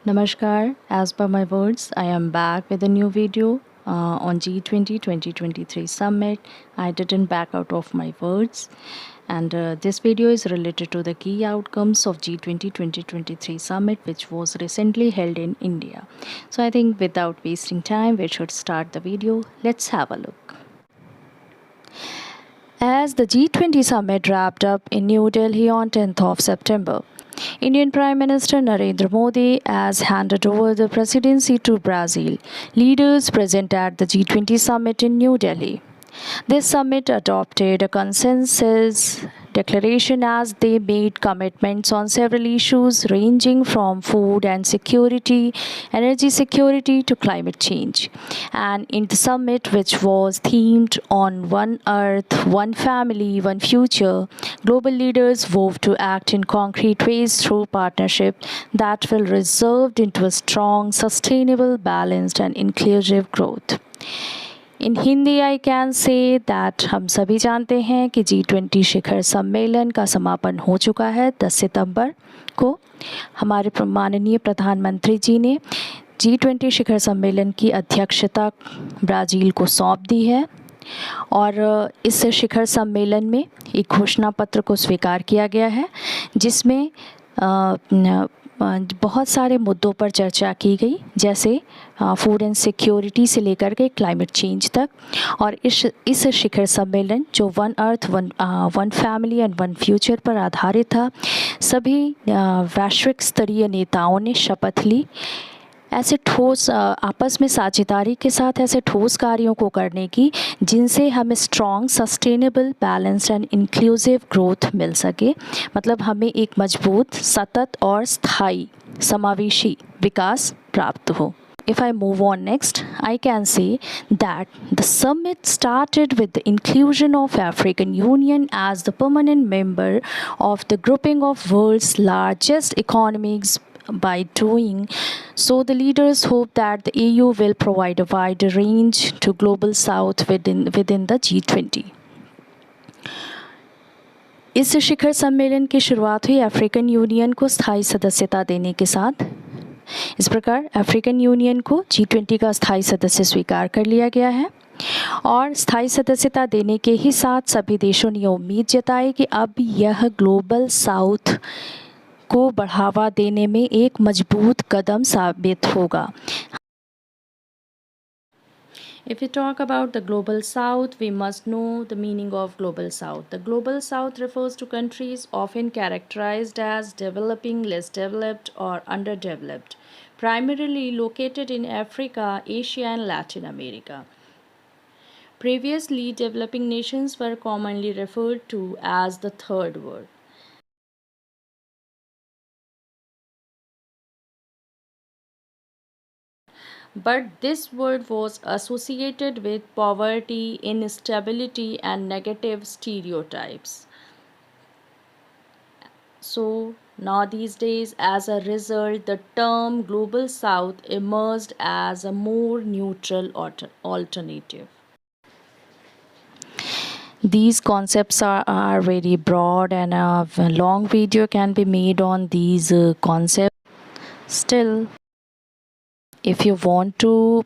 Namaskar, as per my words, I am back with a new video on G20 2023 summit. I didn't back out of my words, and this video is related to the key outcomes of G20 2023 summit, which was recently held in India. So I think without wasting time, we should start the video. Let's have a look. As the G20 summit wrapped up in New Delhi on 10th of September, Indian Prime Minister Narendra Modi has handed over the presidency to Brazil. Leaders present at the G20 summit in New Delhi. This summit adopted a consensus declaration as they made commitments on several issues ranging from food and security, energy security to climate change. And in the summit, which was themed on One Earth, One Family, One Future, global leaders vowed to act in concrete ways through partnership that will result into a strong, sustainable, balanced and inclusive growth. In Hindi I can say that हम सभी जानते हैं कि G20 शिखर सम्मेलन का समापन हो चुका है 10 सितंबर को। हमारे माननीय प्रधानमंत्री जी ने G20 शिखर सम्मेलन की अध्यक्षता ब्राज़ील को सौंप दी है और इस शिखर सम्मेलन में एक घोषणा पत्र को स्वीकार किया गया है जिसमें बहुत सारे मुद्दों पर चर्चा की गई, जैसे फूड एंड सिक्योरिटी से लेकर के क्लाइमेट चेंज तक। और इस शिखर सम्मेलन जो one earth one family and one future पर आधारित था, सभी वैश्विक स्तरीय नेताओं ने शपथ ली ऐसे ठोस आपस में साझेदारी के साथ ऐसे ठोस कार्यों को करने की जिनसे हमें strong, sustainable, balanced and inclusive growth मिल सके। मतलब हमें एक मजबूत, सतत और स्थायी समावेशी विकास प्राप्त हो। If I move on next, I can say that the summit started with the inclusion of African Union as the permanent member of the grouping of world's largest economies. By doing so, the leaders hope that the AU will provide a wider range to global south within the G20. इस शिखर सम्मेलन की शुरुआत हुई African union को स्थायी सदस्यता देने के साथ। इस प्रकार अफ्रीकन यूनियन को G20 का स्थायी सदस्य स्वीकार कर लिया गया है और स्थायी सदस्यता देने के ही साथ सभी देशों ने उम्मीद जताई कि अब यह ग्लोबल साउथ को बढ़ावा देने में एक मजबूत कदम साबित होगा। If we talk about the global south, we must know the meaning of global south. The global south refers to countries often characterized as developing, less developed or underdeveloped, primarily located in Africa, Asia and Latin America. Previously, developing nations were commonly referred to as the third world. But this word was associated with poverty, instability, and negative stereotypes. So now these days, as a result, the term Global South emerged as a more neutral alternative. These concepts are very broad and a long video can be made on these concepts. Still, if you want to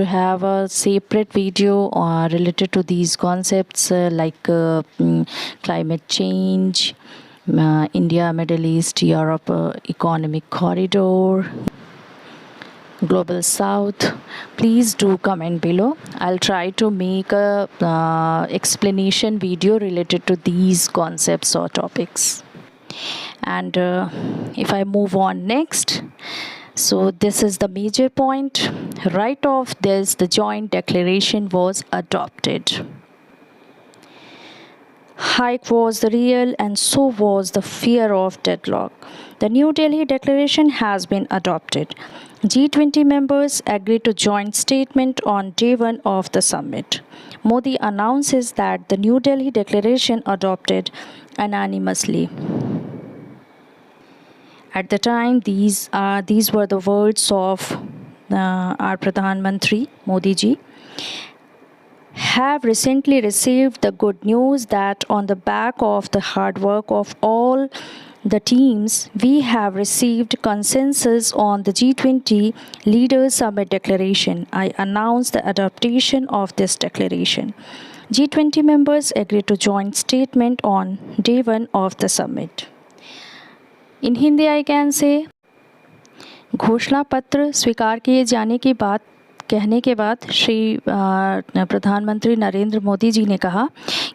have a separate video related to these concepts like climate change, India, Middle East, Europe economic corridor, global south, please do comment below. I'll try to make a explanation video related to these concepts or topics. And if I move on next, so this is the major point. Right off this, the joint declaration was adopted. Hike was the real and so was the fear of deadlock. The New Delhi Declaration has been adopted. G20 members agreed to joint statement on day one of the summit. Modi announces that the New Delhi Declaration adopted unanimously. At the time, these were the words of our Pradhan Mantri Modi ji. Have recently received the good news that on the back of the hard work of all the teams, we have received consensus on the G20 Leaders Summit Declaration. I announce the adoption of this declaration. G20 members agreed to joint statement on day 1 of the summit. In Hindi I can say, घोषणा पत्र स्वीकार किए जाने की बात कहने के बाद श्री प्रधानमंत्री नरेंद्र मोदी जी ने कहा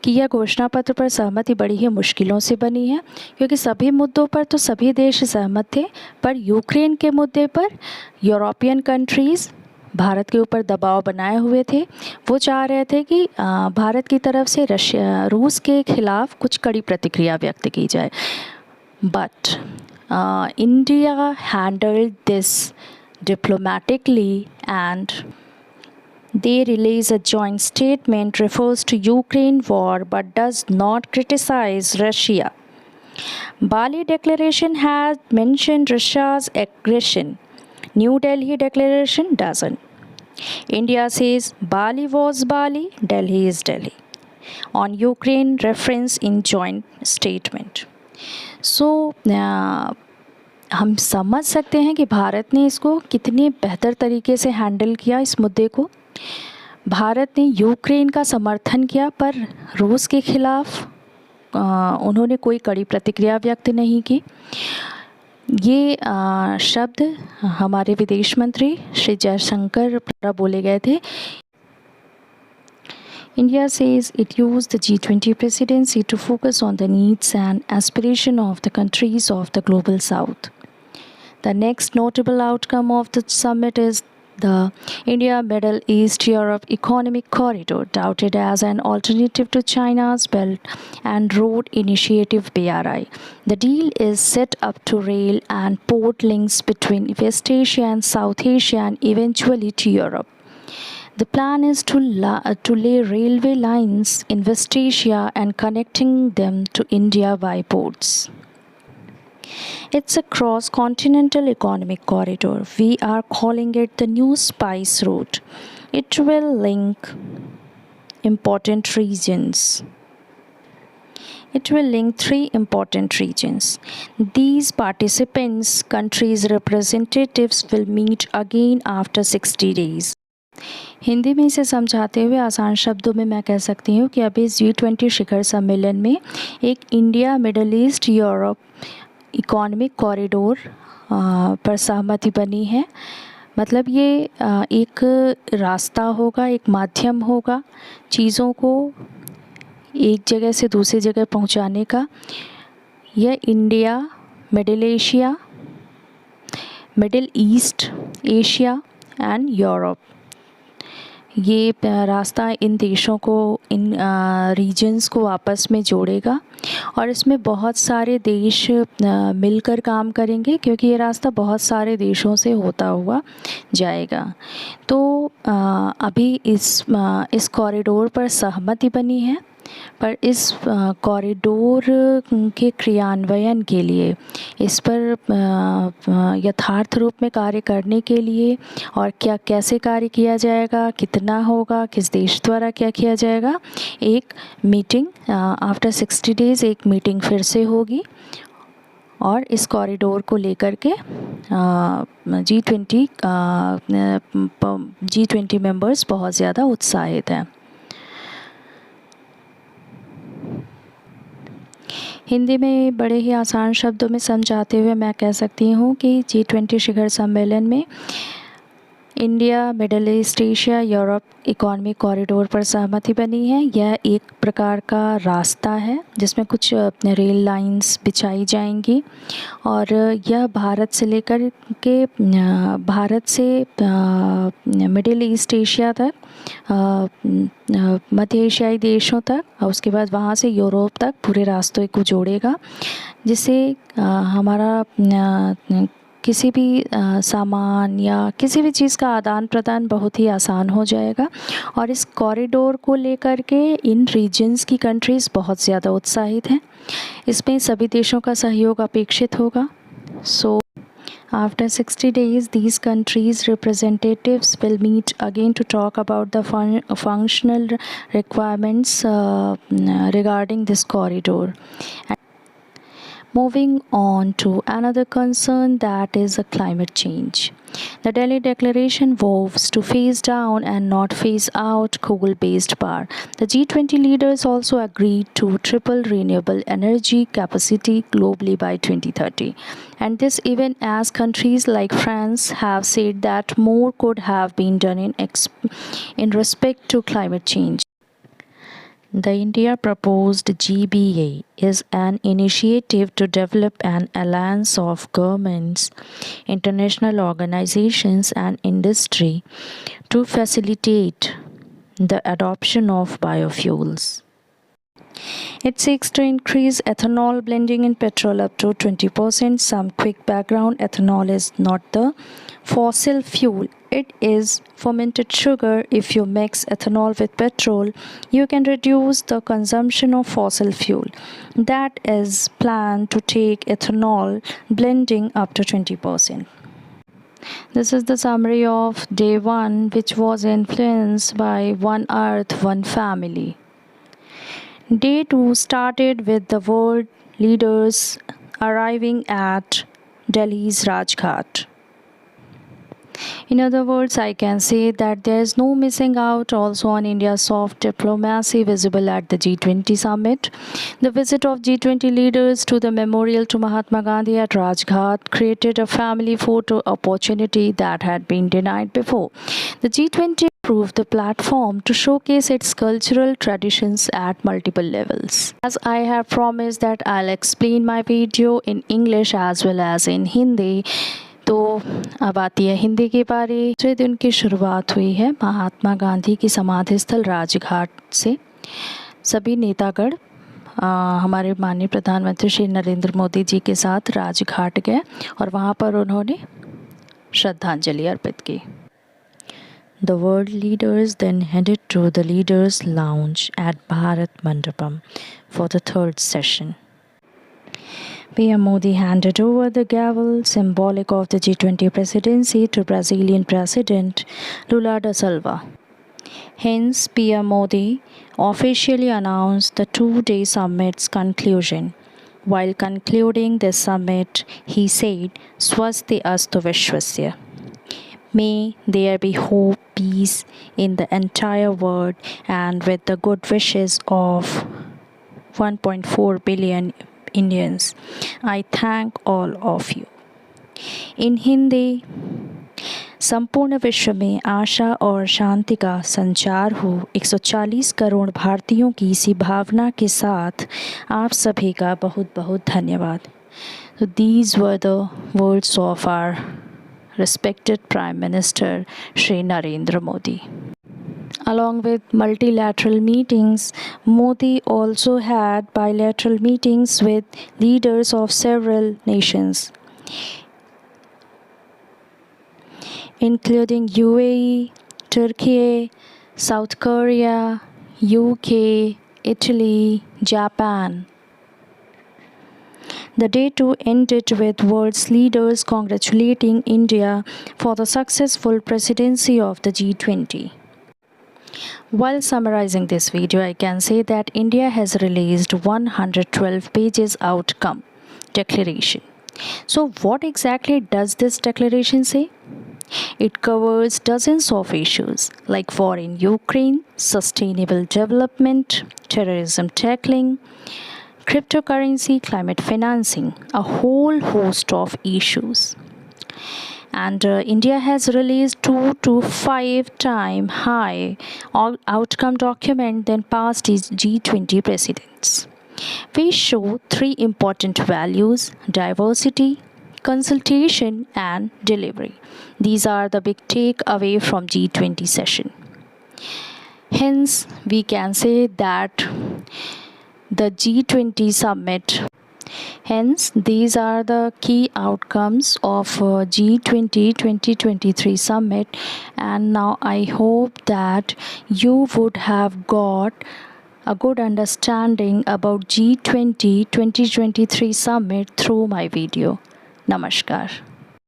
कि यह घोषणा पत्र पर सहमति बड़ी ही मुश्किलों से बनी है, क्योंकि सभी मुद्दों पर तो सभी देश सहमत थे, पर यूक्रेन के मुद्दे पर यूरोपियन कंट्रीज़ भारत के ऊपर दबाव बनाए हुए थे। वो चाह रहे थे कि भारत की तरफ से रूस के खिलाफ कुछ कड़ी प्रतिक्रिया व्यक्त की जाए। But India handled this diplomatically, and they release a joint statement refers to Ukraine war but does not criticize Russia. Bali Declaration has mentioned Russia's aggression. New Delhi Declaration doesn't. India says Bali was Bali, Delhi is Delhi. On Ukraine, reference in joint statement. सो हम समझ सकते हैं कि भारत ने इसको कितने बेहतर तरीके से हैंडल किया। इस मुद्दे को भारत ने यूक्रेन का समर्थन किया, पर रूस के खिलाफ उन्होंने कोई कड़ी प्रतिक्रिया व्यक्त नहीं की। ये शब्द हमारे विदेश मंत्री श्री जयशंकर द्वारा बोले गए थे। India says it used the G20 presidency to focus on the needs and aspiration of the countries of the global south. The next notable outcome of the summit is the India Middle East Europe Economic Corridor, touted as an alternative to China's Belt and Road Initiative (BRI). The deal is set up to rail and port links between West Asia and South Asia and eventually to Europe. The plan is to lay railway lines in West Asia and connecting them to India by ports. It's a cross-continental economic corridor. We are calling it the New Spice Route. It will link important regions. It will link 3 important regions. These participants, countries' representatives will meet again after 60 days. Hindi में इसे समझाते हुए आसान शब्दों में मैं कह सकती हूँ कि अभी G20 शिखर सम्मेलन में एक India middle east Europe economic corridor पर सहमति बनी है। मतलब ये एक रास्ता होगा, एक माध्यम होगा चीज़ों को एक जगह से दूसरी जगह पहुँचाने का। यह India, middle east, Asia and Europe, ये रास्ता इन देशों को, इन रीजन्स को आपस में जोड़ेगा और इसमें बहुत सारे देश मिलकर काम करेंगे, क्योंकि ये रास्ता बहुत सारे देशों से होता हुआ जाएगा। तो अभी इस कॉरिडोर पर सहमति बनी है, पर इस कॉरिडोर के क्रियान्वयन के लिए, इस पर यथार्थ रूप में कार्य करने के लिए और कैसे कार्य किया जाएगा, कितना होगा, किस देश द्वारा क्या किया जाएगा, एक मीटिंग आफ्टर 60 डेज़ एक मीटिंग फिर से होगी और इस कॉरिडोर को लेकर के G20 मेंबर्स बहुत ज़्यादा उत्साहित हैं। हिंदी में बड़े ही आसान शब्दों में समझाते हुए मैं कह सकती हूँ कि G20 शिखर सम्मेलन में India, middle east, Asia, Europe economic corridor पर सहमति बनी है। यह एक प्रकार का रास्ता है जिसमें कुछ रेल लाइंस बिछाई जाएंगी और यह भारत से लेकर के मिडिल ईस्ट एशिया तक, मध्य एशियाई देशों तक और उसके बाद वहाँ से यूरोप तक पूरे रास्तों को जोड़ेगा, जिससे हमारा किसी भी सामान या किसी भी चीज़ का आदान प्रदान बहुत ही आसान हो जाएगा। और इस कॉरिडोर को लेकर के इन रीजन्स की कंट्रीज़ बहुत ज़्यादा उत्साहित हैं। इसमें सभी देशों का सहयोग अपेक्षित होगा। सो after 60 days, these countries' representatives will meet again to talk about the functional requirements regarding this corridor. Moving on to another concern, that is climate change. The Delhi Declaration vows to phase down and not phase out coal-based power. The G20 leaders also agreed to triple renewable energy capacity globally by 2030. And this even as countries like France have said that more could have been done in respect to climate change. The India proposed GBA is an initiative to develop an alliance of governments, international organizations, and industry to facilitate the adoption of biofuels. It seeks to increase ethanol blending in petrol up to 20%. Some quick background: ethanol is not the fossil fuel. It is fermented sugar. If you mix ethanol with petrol, you can reduce the consumption of fossil fuel. That is planned to take ethanol blending up to 20%. This is the summary of day 1, which was influenced by One Earth, One Family. Day 2 started with the world leaders arriving at Delhi's Rajghat. In other words, I can say that there is no missing out also on India's soft diplomacy visible at the G20 summit. The visit of G20 leaders to the memorial to Mahatma Gandhi at Rajghat created a family photo opportunity that had been denied before. The G20 proved the platform to showcase its cultural traditions at multiple levels. As I have promised that I'll explain my video in English as well as in Hindi. तो अब आती है हिंदी के बारे। दूसरे दिन की शुरुआत हुई है महात्मा गांधी की समाधि स्थल राजघाट से। सभी नेतागण हमारे माननीय प्रधानमंत्री श्री नरेंद्र मोदी जी के साथ राजघाट गए और वहाँ पर उन्होंने श्रद्धांजलि अर्पित की। The world leaders then headed to the leaders' lounge at Bharat Mandapam for the third session. PM Modi handed over the gavel, symbolic of the G20 presidency, to Brazilian President Lula da Silva. Hence, PM Modi officially announced the two-day summit's conclusion. While concluding this summit, he said, "Swasti astu Vishwasya." May there be hope, peace in the entire world, and with the good wishes of 1.4 billion Indians, I thank all of you. In Hindi, संपूर्ण विश्व में आशा और शांति का संचार हो। 140 करोड़ भारतीयों की इसी भावना के साथ आप सभी का बहुत बहुत धन्यवाद। So these were the words of our respected Prime Minister Shri Narendra Modi. Along with multilateral meetings, Modi also had bilateral meetings with leaders of several nations, including UAE, Turkey, South Korea, UK, Italy, Japan. The day too ended with world leaders congratulating India for the successful presidency of the G20. While summarizing this video, I can say that India has released 112 pages outcome declaration. So what exactly does this declaration say? It covers dozens of issues like war in Ukraine, sustainable development, terrorism tackling, cryptocurrency, climate financing, a whole host of issues. And India has released 2 to 5 times high outcome document than past G20 presidents. We show 3 important values: diversity, consultation, and delivery. These are the big takeaway from G20 session. Hence, we can say that the G20 summit. Hence, these are the key outcomes of G20 2023 summit. And now I hope that you would have got a good understanding about G20 2023 summit through my video. Namaskar.